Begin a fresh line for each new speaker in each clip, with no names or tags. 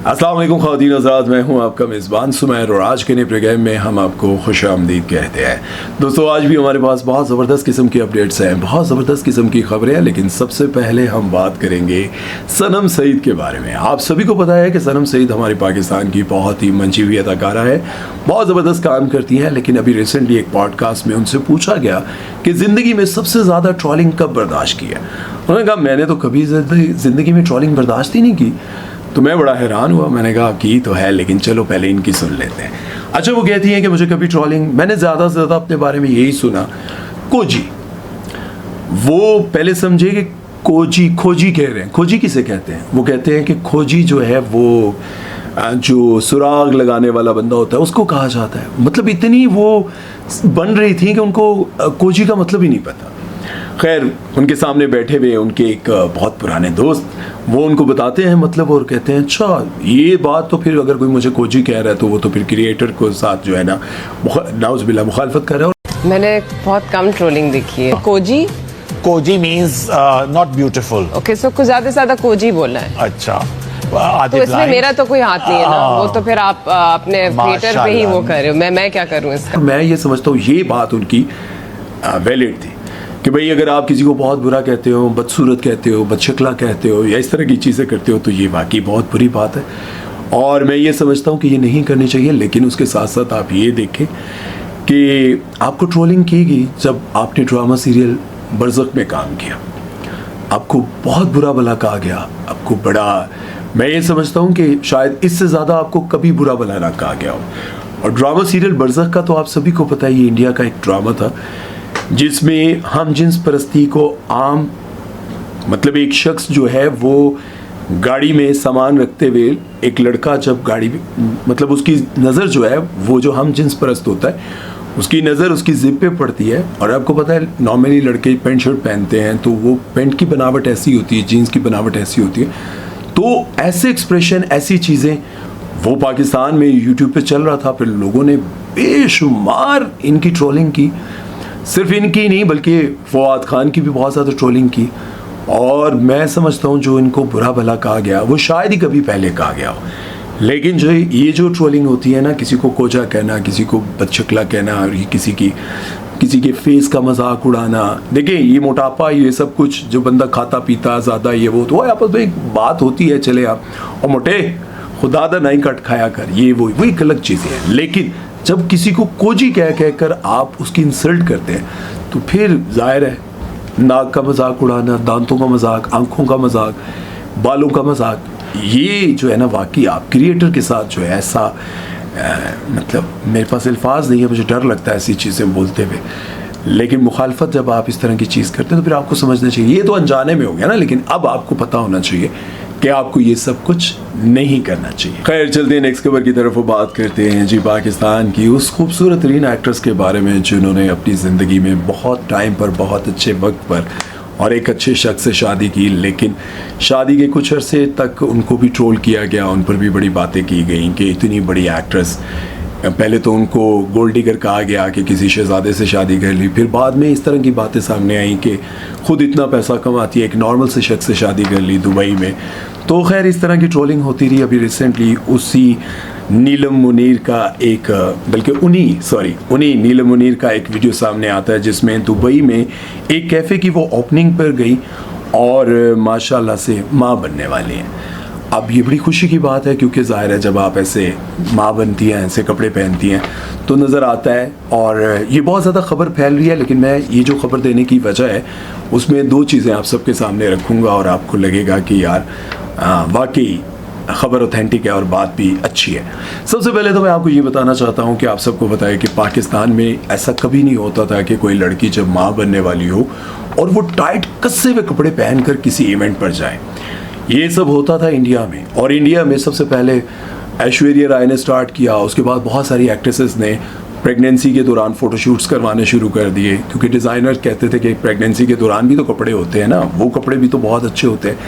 अस्सलाम वालेकुम ख़वातीन हज़रात, मैं हूं आपका मेज़बान सुमैर और आज के नए प्रोग्राम में हम आपको खुशामदीद कहते हैं। दोस्तों, आज भी हमारे पास बहुत ज़बरदस्त किस्म की अपडेट्स हैं, बहुत ज़बरदस्त किस्म की खबरें हैं, लेकिन सबसे पहले हम बात करेंगे सनम सईद के बारे में। आप सभी को पता है कि सनम सईद हमारे पाकिस्तान की बहुत ही मंची हुई अदाकारा है, बहुत ज़बरदस्त काम करती हैं, लेकिन अभी रिसेंटली एक पॉडकास्ट में उनसे पूछा गया कि ज़िंदगी में सबसे ज़्यादा ट्रोलिंग कब बर्दाश्त की है। उन्होंने कहा मैंने तो कभी ज़िंदगी में ट्रोलिंग बर्दाश्त ही नहीं की। तो मैं बड़ा हैरान हुआ, मैंने कहा की तो है, लेकिन चलो पहले इनकी सुन लेते हैं। अच्छा, वो कहती हैं कि मुझे कभी ट्रोलिंग, मैंने ज़्यादा से ज़्यादा अपने बारे में यही सुना कोजी। वो पहले समझे कि खोजी कह रहे हैं। खोजी किसे कहते हैं? वो कहते हैं कि खोजी जो है वो जो सुराग लगाने वाला बंदा होता है उसको कहा जाता है। मतलब इतनी वो बन रही थी कि उनको खोजी का मतलब ही नहीं पता। खैर, उनके सामने बैठे हुए उनके एक बहुत पुराने दोस्त, वो उनको बताते हैं मतलब, और कहते हैं अच्छा ये बात, तो फिर अगर कोई मुझे कोजी कह रहा है तो वो तो फिर क्रिएटर को साथ जो है ना नाउज़ुबिल्लाह मुखालफत कर रहा है।
मैंने बहुत कम ट्रोलिंग देखी है।
Cozy means not beautiful.
Okay, so कुछ ज्यादा से ज्यादा कोजी बोलना है।
अच्छा,
तो इसमें मेरा तो कोई हाथ नहीं है ना, वो तो फिर आप अपने थिएटर पे ही वो कर रहे हो। मैं क्या करूँ इसका? मैं
ये समझता हूँ ये बात उनकी वैलिड थी कि भाई अगर आप किसी को बहुत बुरा कहते हो, बदसूरत कहते हो, बदशक्ला कहते हो या इस तरह की चीज़ें करते हो तो ये वाकई बहुत बुरी बात है और मैं ये समझता हूँ कि ये नहीं करनी चाहिए। लेकिन उसके साथ साथ आप ये देखें कि आपको ट्रोलिंग की गई जब आपने ड्रामा सीरियल बरज़ख में काम किया, आपको बहुत बुरा भला कहा गया, आपको बड़ा, मैं ये समझता हूँ कि शायद इससे ज़्यादा आपको कभी बुरा भला ना कहा गया हो। और ड्रामा सीरियल बरज़ख का तो आप सभी को पता है, ये इंडिया का एक ड्रामा था जिसमें हम जिन्स परस्ती को आम, मतलब एक शख्स जो है वो गाड़ी में सामान रखते हुए, एक लड़का जब गाड़ी में, मतलब उसकी नज़र जो है वो जो हम जिन्स परस्त होता है उसकी नज़र उसकी जिप पे पड़ती है। और आपको पता है नॉर्मली लड़के पैंट शर्ट पहनते हैं तो वो पैंट की बनावट ऐसी होती है, जीन्स की बनावट ऐसी होती है, तो ऐसे एक्सप्रेशन, ऐसी चीज़ें वो पाकिस्तान में यूट्यूब पे चल रहा था। फिर लोगों ने बेशुमार इनकी ट्रोलिंग की, सिर्फ इनकी नहीं बल्कि फवाद खान की भी बहुत ज़्यादा ट्रोलिंग की। और मैं समझता हूँ जो इनको बुरा भला कहा गया वो शायद ही कभी पहले कहा गया हो, लेकिन जो ये जो ट्रोलिंग होती है ना, किसी को कोजा कहना, किसी को बदशक्ला कहना, और ये किसी के फेस का मजाक उड़ाना। देखिए ये मोटापा, ये सब कुछ जो बंदा खाता पीता ज़्यादा, ये वो, तो आपस में एक बात होती है, चले आप और मोटे खुदा दा नहीं कट खाया कर, ये वो एक अलग चीज़ें हैं। लेकिन जब किसी को कोजी कह कर आप उसकी इंसल्ट करते हैं तो फिर जाहिर है नाक का मजाक उड़ाना, दांतों का मजाक, आंखों का मजाक, बालों का मजाक, ये जो है ना वाकई आप क्रिएटर के साथ जो है ऐसा मतलब मेरे पास अल्फाज नहीं है, मुझे डर लगता है ऐसी चीज़ें बोलते हुए। लेकिन मुखालफत जब आप इस तरह की चीज़ करते हैं तो फिर आपको समझना चाहिए, ये तो अनजाने में हो गया ना, लेकिन अब आपको पता होना चाहिए कि आपको ये सब कुछ नहीं करना चाहिए। खैर, चलते हैं नेक्स्ट खबर की तरफ, बात करते हैं जी पाकिस्तान की उस खूबसूरत तरीन एक्ट्रेस के बारे में जिन्होंने अपनी ज़िंदगी में बहुत टाइम पर, बहुत अच्छे वक्त पर और एक अच्छे शख्स से शादी की, लेकिन शादी के कुछ अरसे तक उनको भी ट्रोल किया गया, उन पर भी बड़ी बातें की गई कि इतनी बड़ी एक्ट्रेस, पहले तो उनको गोल्ड डिगर कहा गया कि किसी शहजादे से शादी कर ली, फिर बाद में इस तरह की बातें सामने आई कि खुद इतना पैसा कमाती है, एक नॉर्मल से शख्स से शादी कर ली दुबई में। तो खैर इस तरह की ट्रोलिंग होती रही। अभी रिसेंटली उसी नीलम मुनीर का एक, बल्कि उन्हीं नीलम मुनीर का एक वीडियो सामने आता है जिसमें दुबई में एक कैफ़े की वो ओपनिंग पर गई और माशाल्लाह से माँ बनने वाली हैं। अब ये बड़ी खुशी की बात है क्योंकि ज़ाहिर है जब आप ऐसे माँ बनती हैं, ऐसे कपड़े पहनती हैं तो नज़र आता है। और ये बहुत ज़्यादा खबर फैल रही है, लेकिन मैं ये जो खबर देने की वजह है उसमें दो चीज़ें आप सबके सामने रखूँगा और आपको लगेगा कि यार वाकई खबर ऑथेंटिक है और बात भी अच्छी है। सबसे पहले तो मैं आपको ये बताना चाहता हूँ कि आप सबको बताएं कि पाकिस्तान में ऐसा कभी नहीं होता था कि कोई लड़की जब माँ बनने वाली हो और वो टाइट कस्से हुए कपड़े पहनकर किसी इवेंट पर जाए। ये सब होता था इंडिया में, और इंडिया में सबसे पहले ऐश्वर्या राय ने स्टार्ट किया, उसके बाद बहुत सारी एक्ट्रेसेस ने प्रेगनेंसी के दौरान फ़ोटोशूट्स करवाने शुरू कर दिए, क्योंकि डिज़ाइनर कहते थे कि प्रेगनेंसी के दौरान भी तो कपड़े होते हैं ना, वो कपड़े भी तो बहुत अच्छे होते हैं।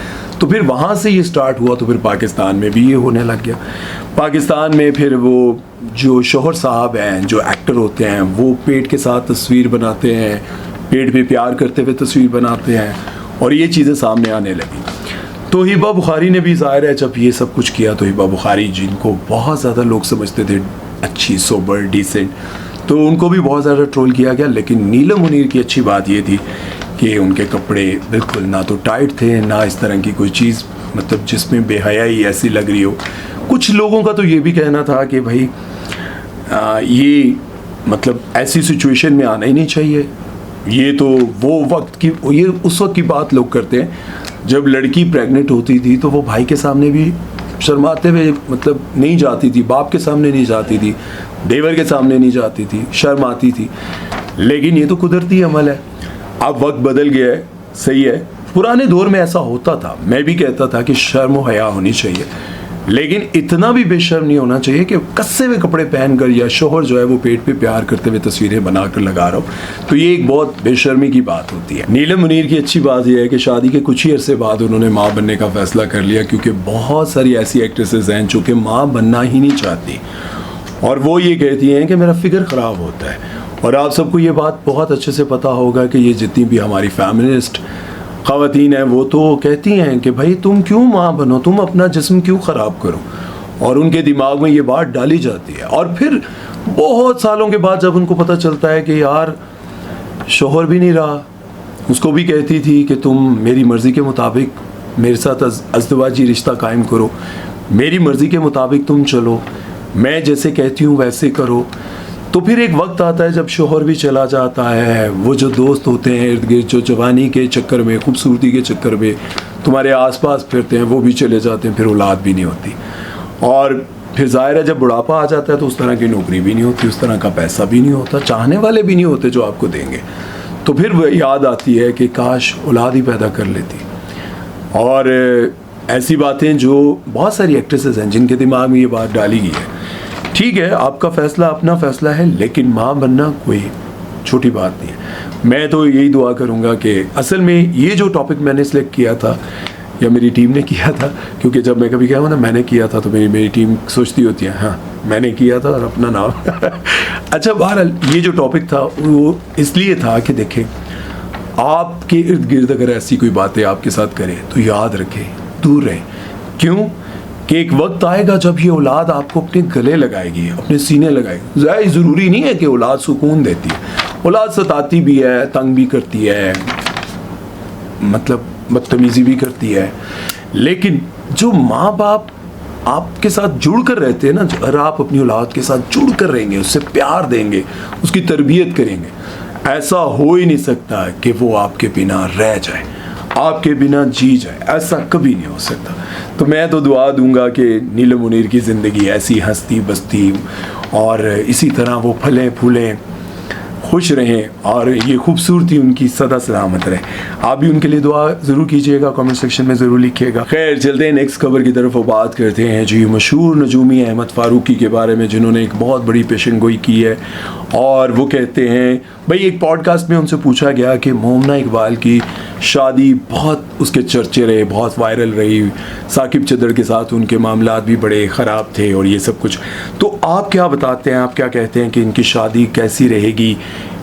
तो फिर वहाँ से ये स्टार्ट हुआ, तो फिर पाकिस्तान में भी ये होने लग गया। पाकिस्तान में फिर वो जो शोहर साहब हैं, जो एक्टर होते हैं, वो पेट के साथ तस्वीर बनाते हैं, पेट पे प्यार करते हुए तस्वीर बनाते हैं, और ये चीज़ें सामने आने लगी। तो हिबा बुखारी ने भी ज़ाहिर है जब ये सब कुछ किया, तो हिबा बुखारी जिनको बहुत ज़्यादा लोग समझते थे अच्छी, सोबर, डिसेंट, तो उनको भी बहुत ज़्यादा ट्रोल किया गया। लेकिन नीलम मुनीर की अच्छी बात ये थी कि उनके कपड़े बिल्कुल ना तो टाइट थे, ना इस तरह की कोई चीज़ मतलब जिसमें बेहयाई ऐसी लग रही हो। कुछ लोगों का तो ये भी कहना था कि भाई ये मतलब ऐसी सिचुएशन में आना ही नहीं चाहिए। ये तो वो वक्त की, ये उस वक्त की बात लोग करते हैं जब लड़की प्रेग्नेंट होती थी तो वो भाई के सामने भी शर्माते हुए मतलब नहीं जाती थी, बाप के सामने नहीं जाती थी, देवर के सामने नहीं जाती थी, शर्म आती थी। लेकिन ये तो कुदरती अमल है। अब वक्त बदल गया है, सही है। पुराने दौर में ऐसा होता था, मैं भी कहता था कि शर्म और हया होनी चाहिए, लेकिन इतना भी बेशर्म नहीं होना चाहिए कि कस्से हुए कपड़े पहनकर या शोहर जो है वो पेट पे प्यार करते हुए तस्वीरें बनाकर लगा रहा हो। तो ये एक बहुत बेशर्मी की बात होती है। नीलम मुनीर की अच्छी बात यह है कि शादी के कुछ ही अरसे बाद उन्होंने माँ बनने का फैसला कर लिया, क्योंकि बहुत सारी ऐसी एक्ट्रेसेस हैं जो कि माँ बनना ही नहीं चाहती और वो ये कहती हैं कि मेरा फिगर ख़राब होता है। और आप सबको ये बात बहुत अच्छे से पता होगा कि ये जितनी भी हमारी फेमिनिस्ट ख़वातीन हैं वो तो कहती हैं कि भाई तुम क्यों माँ बनो, तुम अपना जिस्म क्यों ख़राब करो, और उनके दिमाग में ये बात डाली जाती है। और फिर बहुत सालों के बाद जब उनको पता चलता है कि यार शोहर भी नहीं रहा, उसको भी कहती थी कि तुम मेरी मर्ज़ी के मुताबिक मेरे साथ अज़दवाजी रिश्ता कायम करो, मेरी मर्ज़ी के मुताबिक तुम चलो, मैं जैसे कहती हूँ वैसे करो। तो फिर एक वक्त आता है जब शोहर भी चला जाता है, वो जो दोस्त होते हैं इर्द गिर्द जो जवानी के चक्कर में, खूबसूरती के चक्कर में तुम्हारे आसपास फिरते हैं, वो भी चले जाते हैं, फिर औलाद भी नहीं होती। और फिर ज़ाहिर है जब बुढ़ापा आ जाता है तो उस तरह की नौकरी भी नहीं होती, उस तरह का पैसा भी नहीं होता, चाहने वाले भी नहीं होते जो आपको देंगे। तो फिर वो याद आती है कि काश औलाद ही पैदा कर लेती। और ऐसी बातें जो बहुत सारी एक्ट्रेसेस हैं जिनके दिमाग में ये बात डाली गई है। ठीक है, आपका फ़ैसला अपना फ़ैसला है, लेकिन माँ बनना कोई छोटी बात नहीं है। मैं तो यही दुआ करूँगा कि असल में ये जो टॉपिक मैंने सिलेक्ट किया था या मेरी टीम ने किया था, क्योंकि जब मैं कभी कहा हूँ ना मैंने किया था तो मेरी टीम सोचती होती है हाँ मैंने किया था और अपना नाम अच्छा, बहरहाल ये जो टॉपिक था वो इसलिए था कि देखें आपके इर्द गिर्द अगर ऐसी कोई बातें आपके साथ करें तो याद रखें, दूर रहें। क्यों कि एक वक्त आएगा जब ये औलाद आपको अपने गले लगाएगी, अपने सीने लगाएगी। ज़रूरी नहीं है कि औलाद सुकून देती है, औलाद सताती भी है, तंग भी करती है, मतलब बदतमीज़ी भी करती है। लेकिन जो माँ बाप आपके साथ जुड़ कर रहते हैं ना, अगर आप अपनी औलाद के साथ जुड़ कर रहेंगे, उससे प्यार देंगे, उसकी तरबियत करेंगे, ऐसा हो ही नहीं सकता कि वो आपके बिना रह जाए, आपके बिना जी जाए, ऐसा कभी नहीं हो सकता। तो मैं तो दुआ दूंगा कि नीलम मुनीर की ज़िंदगी ऐसी हंसती बसती और इसी तरह वो फलें फूलें, खुश रहें और ये खूबसूरती उनकी सदा सलामत रहे। आप भी उनके लिए दुआ ज़रूर कीजिएगा, कमेंट सेक्शन में ज़रूर लिखिएगा। खैर चलते हैं नेक्स्ट खबर की तरफ और बात करते हैं जी मशहूर नजूमी अहमद फ़ारूकी के बारे में, जिन्होंने एक बहुत बड़ी पेशन गोई की है। और वो कहते हैं भाई, एक पॉडकास्ट में उनसे पूछा गया कि मोमना इकबाल की शादी बहुत उसके चर्चे रहे, बहुत वायरल रही, साकिब चदर के साथ उनके मामलात भी बड़े ख़राब थे और ये सब कुछ। तो आप क्या बताते हैं, आप क्या कहते हैं कि इनकी शादी कैसी रहेगी,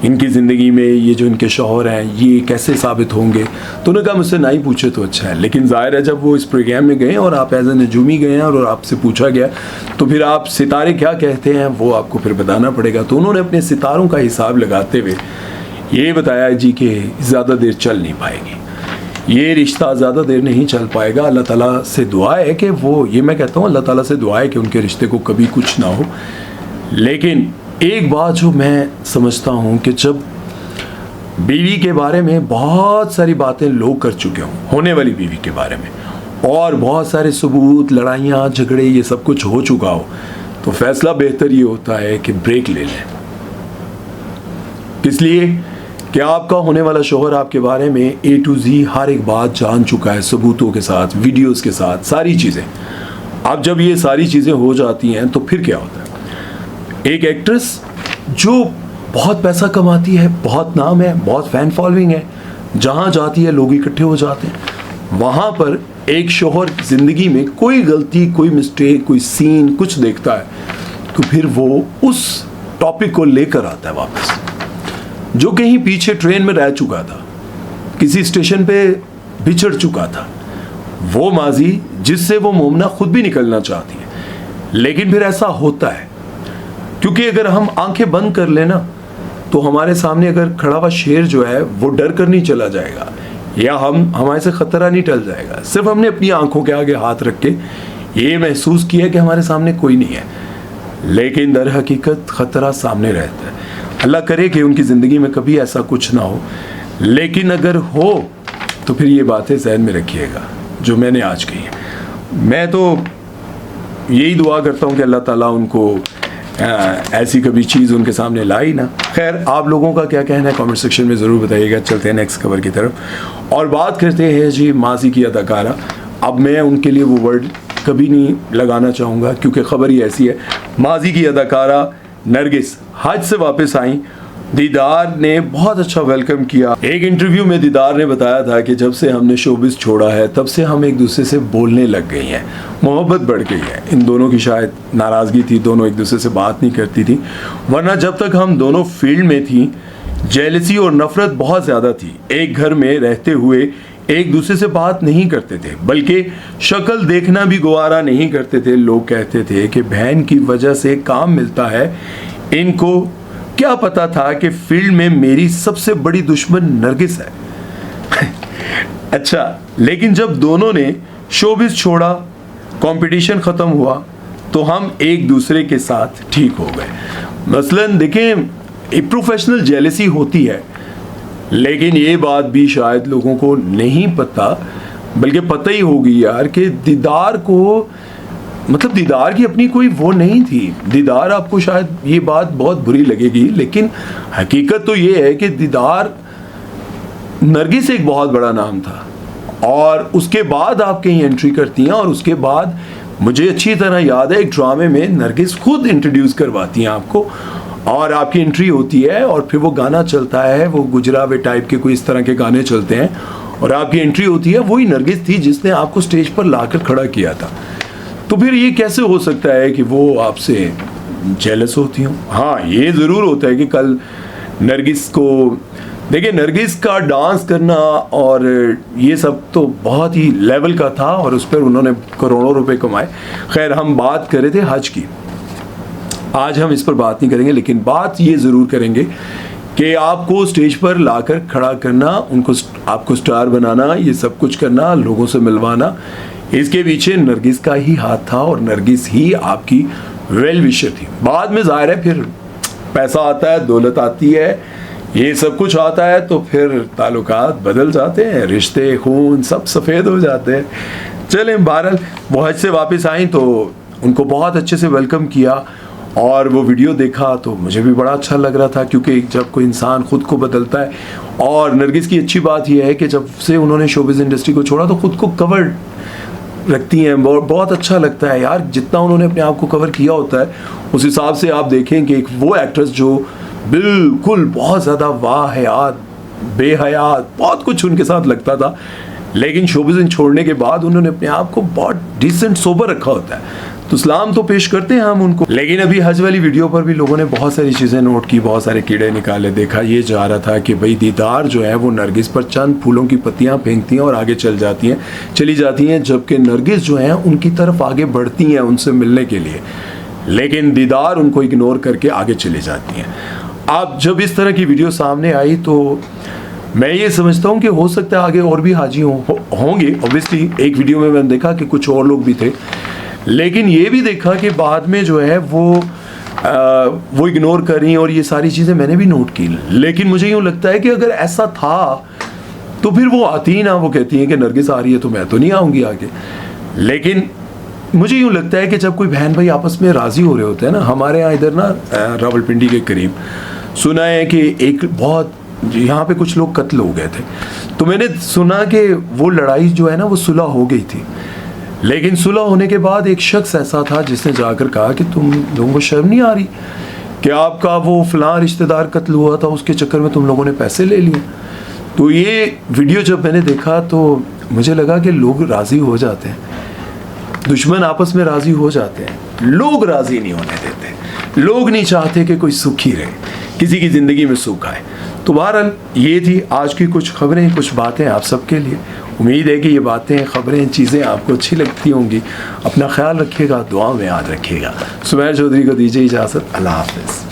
इनकी ज़िंदगी में ये जो इनके शौहर हैं ये कैसे साबित होंगे? तो उन्होंने कहा मुझसे ना ही पूछे तो अच्छा है। लेकिन ज़ाहिर है जब वो इस प्रोग्राम में गए और आप एज ए नजूमी गए हैं और आपसे पूछा गया तो फिर आप सितारे क्या कहते हैं वो आपको फिर बताना पड़ेगा। तो उन्होंने अपने सितारों का हिसाब लगाते हुए ये बताया जी कि ज़्यादा देर चल नहीं पाएगी, ये रिश्ता ज़्यादा देर नहीं चल पाएगा। अल्लाह ताला से दुआ है कि वो, ये मैं कहता हूँ अल्लाह ताला से दुआ है कि उनके रिश्ते को कभी कुछ ना हो। लेकिन एक बात जो मैं समझता हूँ कि जब बीवी के बारे में बहुत सारी बातें लोग कर चुके हों, होने वाली बीवी के बारे में, और बहुत सारे सबूत, लड़ाइयाँ, झगड़े, ये सब कुछ हो चुका हो, तो फैसला बेहतर ये होता है कि ब्रेक ले लें। इसलिए कि आपका होने वाला शौहर आपके बारे में A to Z हर एक बात जान चुका है, सबूतों के साथ, वीडियोस के साथ, सारी चीज़ें। अब जब ये सारी चीज़ें हो जाती हैं तो फिर क्या होता है? एक एक्ट्रेस जो बहुत पैसा कमाती है, बहुत नाम है, बहुत फैन फॉलोइंग है, जहाँ जाती है लोग इकट्ठे हो जाते हैं, वहाँ पर एक शौहर ज़िंदगी में कोई गलती, कोई मिस्टेक, कोई सीन कुछ देखता है तो फिर वो उस टॉपिक को लेकर आता है वापस। जो कहीं पीछे ट्रेन में रह चुका था, किसी स्टेशन पे बिछड़ चुका था, वो माजी जिससे वो मोमना खुद भी निकलना चाहती है, लेकिन फिर ऐसा होता है क्योंकि अगर हम आंखें बंद कर लेना तो हमारे सामने अगर खड़ा हुआ शेर जो है वो डर कर नहीं चला जाएगा या हमारे से खतरा नहीं टल जाएगा। सिर्फ हमने अपनी आंखों के आगे हाथ रख के ये महसूस किया कि हमारे सामने कोई नहीं है, लेकिन दर हकीकत खतरा सामने रहता है। अल्लाह करे कि उनकी ज़िंदगी में कभी ऐसा कुछ ना हो, लेकिन अगर हो तो फिर ये बातें ज़हन में रखिएगा जो मैंने आज कही है। मैं तो यही दुआ करता हूँ कि अल्लाह ताला उनको ऐसी कभी चीज़ उनके सामने लाई ना। खैर, आप लोगों का क्या कहना है कमेंट सेक्शन में ज़रूर बताइएगा। चलते हैं नेक्स्ट खबर की तरफ और बात करते हैं जी माजी की अदाकारा। अब मैं उनके लिए वो वर्ड कभी नहीं लगाना चाहूँगा क्योंकि खबर ही ऐसी है। माजी की अदाकारा नरगिस हज से वापस आई। दीदार ने बहुत अच्छा वेलकम किया। एक इंटरव्यू में दीदार ने बताया था कि जब से हमने शोबिस छोड़ा है तब से हम एक दूसरे से बोलने लग गई हैं, मोहब्बत बढ़ गई है। इन दोनों की शायद नाराज़गी थी, दोनों एक दूसरे से बात नहीं करती थी, वरना जब तक हम दोनों फील्ड में थी जेलसी और नफरत बहुत ज़्यादा थी। एक घर में रहते हुए एक दूसरे से बात नहीं करते थे, बल्कि शक्ल देखना भी गवारा नहीं करते थे। लोग कहते थे कि बहन की वजह से काम मिलता है। इनको क्या पता था कि फील्ड में मेरी सबसे बड़ी दुश्मन नरगिस है। अच्छा, लेकिन जब दोनों ने शोबिस छोड़ा, कंपटीशन ख़त्म हुआ, तो हम एक दूसरे के साथ ठीक हो गए। मसलन देखें, एक प्रोफेशनल जेलसी होती है, लेकिन ये बात भी शायद लोगों को नहीं पता, बल्कि पता ही होगी यार कि दीदार को, मतलब दीदार की अपनी कोई वो नहीं थी। दीदार, आपको शायद ये बात बहुत बुरी लगेगी, लेकिन हकीकत तो ये है कि दीदार नरगिस एक बहुत बड़ा नाम था और उसके बाद आप कहीं एंट्री करती हैं और उसके बाद मुझे अच्छी तरह याद है एक ड्रामे में नरगिस खुद इंट्रोड्यूस करवाती हैं आपको और आपकी एंट्री होती है और फिर वो गाना चलता है, वो गुजरावे टाइप के कोई इस तरह के गाने चलते हैं और आपकी एंट्री होती है। वही नरगिस थी जिसने आपको स्टेज पर लाकर खड़ा किया था। तो फिर ये कैसे हो सकता है कि वो आपसे जेलस होती हूँ? हाँ, ये ज़रूर होता है कि कल नरगिस को देखिए, नरगिस का डांस करना और ये सब तो बहुत ही लेवल का था और उस पर उन्होंने करोड़ों रुपए कमाए। खैर, हम बात कर रहे थे हज की, आज हम इस पर बात नहीं करेंगे, लेकिन बात ये ज़रूर करेंगे कि आपको स्टेज पर लाकर खड़ा करना, उनको आपको स्टार बनाना, ये सब कुछ करना, लोगों से मिलवाना, इसके पीछे नरगिस का ही हाथ था और नरगिस ही आपकी वेल विशर थी। बाद में जाहिर है फिर पैसा आता है, दौलत आती है, ये सब कुछ आता है, तो फिर ताल्लुकात बदल जाते हैं, रिश्ते खून सब सफ़ेद हो जाते हैं। चलें, बहरहाल वो हज से वापस आई तो उनको बहुत अच्छे से वेलकम किया और वो वीडियो देखा तो मुझे भी बड़ा अच्छा लग रहा था, क्योंकि जब कोई इंसान खुद को बदलता है, और नरगिस की अच्छी बात यह है कि जब से उन्होंने शोबिज़ इंडस्ट्री को छोड़ा तो खुद को कवर्ड रखती हैं। बहुत अच्छा लगता है यार, जितना उन्होंने अपने आप को कवर किया होता है उस हिसाब से आप देखें कि एक वो एक्ट्रेस जो बिल्कुल बहुत ज़्यादा वाहियात, बेहयात, बहुत कुछ उनके साथ लगता था, लेकिन शोबिज़ छोड़ने के बाद उन्होंने अपने आप को बहुत डिसेंट सोबर रखा होता है। तो सलाम तो पेश करते हैं हम उनको। लेकिन अभी हज वाली वीडियो पर भी लोगों ने बहुत सारी चीज़ें नोट की, बहुत सारे कीड़े निकाले। देखा ये जा रहा था कि भाई दीदार जो है वो नरगिस पर चंद फूलों की पत्तियां फेंकती हैं और आगे चली जाती हैं, जबकि नरगिस जो है उनकी तरफ आगे बढ़ती हैं उनसे मिलने के लिए, लेकिन दीदार उनको इग्नोर करके आगे चली जाती हैं। अब जब इस तरह की वीडियो सामने आई तो मैं ये समझता हूँ कि हो सकता है आगे और भी हाजी होंगे। ऑब्वियसली एक वीडियो में मैंने देखा कि कुछ और लोग भी थे, लेकिन ये भी देखा कि बाद में जो है वो इग्नोर कर रही हैं और ये सारी चीज़ें मैंने भी नोट की। लेकिन मुझे यूँ लगता है कि अगर ऐसा था तो फिर वो आती ही ना, वो कहती हैं कि नरगिस आ रही है तो मैं तो नहीं आऊँगी आगे। लेकिन मुझे यूँ लगता है कि जब कोई बहन भाई आपस में राज़ी हो रहे होते हैं ना, हमारे यहाँ इधर ना रावलपिंडी के करीब सुना है कि एक बहुत यहाँ पे कुछ लोग कत्ल हो गए थे, तो मैंने सुना कि वो लड़ाई जो है ना वो सुलह हो गई थी, लेकिन सुलह होने के बाद एक शख्स ऐसा था जिसने जाकर कहा कि तुम लोगों को शर्म नहीं आ रही कि आपका वो फलां रिश्तेदार कत्ल हुआ था, उसके चक्कर में तुम लोगों ने पैसे ले लिए। तो ये वीडियो जब मैंने देखा तो मुझे लगा कि लोग राज़ी हो जाते हैं, दुश्मन आपस में राज़ी हो जाते हैं, लोग राज़ी नहीं होने देते, लोग नहीं चाहते कि कोई सुखी रहे, किसी की ज़िंदगी में सुख आए। तो बहरहाल ये थी आज की कुछ खबरें, कुछ बातें आप सबके लिए। उम्मीद है कि ये बातें, ख़बरें, चीज़ें आपको अच्छी लगती होंगी। अपना ख्याल रखिएगा, दुआ में याद रखिएगा। सुमैर चौधरी को दीजिए इजाज़त। अल्लाह हाफ़िज़।